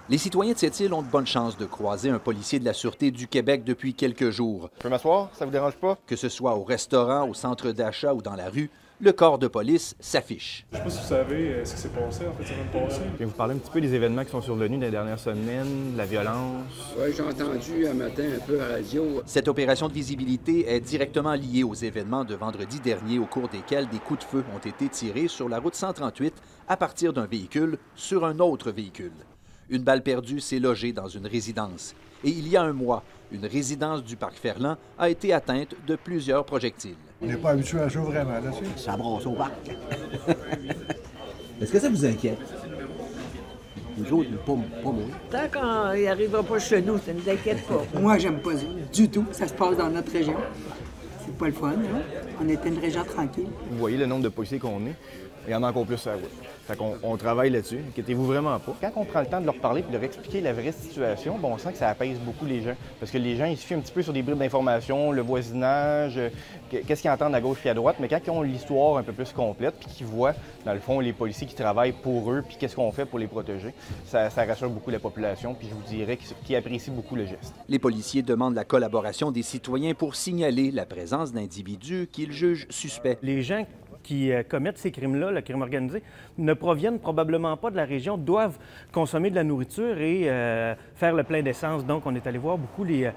Les citoyens de cette île ont de bonnes chances de croiser un policier de la Sûreté du Québec depuis quelques jours. Je peux m'asseoir? Ça vous dérange pas? Que ce soit au restaurant, au centre d'achat ou dans la rue, le corps de police s'affiche. Je ne sais pas si vous savez ce qui s'est passé en fait semaine passée. Je vais vous parler un petit peu des événements qui sont survenus dans les dernières semaines, de la violence. Oui, j'ai entendu un matin un peu à la radio. Cette opération de visibilité est directement liée aux événements de vendredi dernier au cours desquels des coups de feu ont été tirés sur la route 138 à partir d'un véhicule sur un autre véhicule. Une balle perdue s'est logée dans une résidence. Et il y a un mois, une résidence du parc Ferland a été atteinte de plusieurs projectiles. On n'est pas habitué à ça vraiment, là, tu sais. Ça brosse au parc. Est-ce que ça vous inquiète? Nous autres, pas moi. Tant qu'il n'arrivera pas chez nous, ça ne nous inquiète pas. Moi, j'aime pas ça du tout. Ça se passe dans notre région. C'est pas le fun, hein? On était une région tranquille. Vous voyez le nombre de policiers qu'on est, il y en a encore plus sur la route. Fait qu'on travaille là-dessus, inquiétez-vous vraiment pas. Quand on prend le temps de leur parler et de leur expliquer la vraie situation, bon, on sent que ça apaise beaucoup les gens. Parce que les gens, ils se fient un petit peu sur des bribes d'informations, le voisinage, qu'est-ce qu'ils entendent à gauche et à droite, mais quand ils ont l'histoire un peu plus complète puis qu'ils voient, dans le fond, les policiers qui travaillent pour eux puis qu'est-ce qu'on fait pour les protéger, ça rassure beaucoup la population puis je vous dirais qu'ils apprécient beaucoup le geste. Les policiers demandent la collaboration des citoyens pour signaler la présence d'individus qu'ils jugent suspects. Les gens qui commettent ces crimes-là, le crime organisé, ne proviennent probablement pas de la région, doivent consommer de la nourriture et faire le plein d'essence. Donc, on est allé voir beaucoup les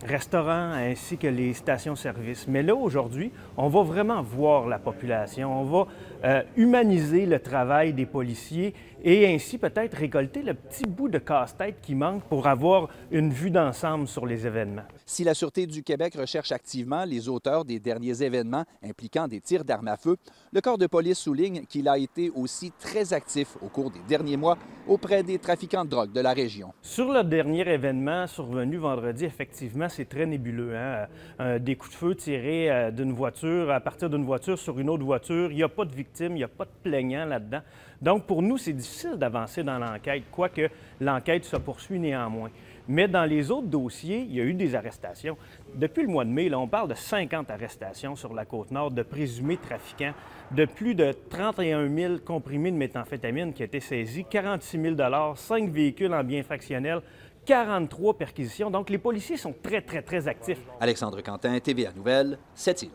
restaurants ainsi que les stations-service. Mais là, aujourd'hui, on va vraiment voir la population, on va humaniser le travail des policiers et ainsi peut-être récolter le petit bout de casse-tête qui manque pour avoir une vue d'ensemble sur les événements. Si la Sûreté du Québec recherche activement les auteurs des derniers événements impliquant des tirs d'armes à feu, le corps de police souligne qu'il a été aussi très actif au cours des derniers mois auprès des trafiquants de drogue de la région. Sur le dernier événement survenu vendredi, effectivement, c'est très nébuleux. Hein? Des coups de feu tirés d'une voiture, à partir d'une voiture sur une autre voiture. Il n'y a pas de victime, il n'y a pas de plaignant là-dedans. Donc, pour nous, c'est difficile d'avancer dans l'enquête, quoique l'enquête se poursuit néanmoins. Mais dans les autres dossiers, il y a eu des arrestations. Depuis le mois de mai, là, on parle de 50 arrestations sur la Côte-Nord de présumés trafiquants, de plus de 31 000 comprimés de méthamphétamine qui ont été saisis, 46 000 5 véhicules en biens fractionnels, 43 perquisitions. Donc, les policiers sont très, très, très actifs. Alexandre Quentin, TVA Nouvelles, Sept-Îles.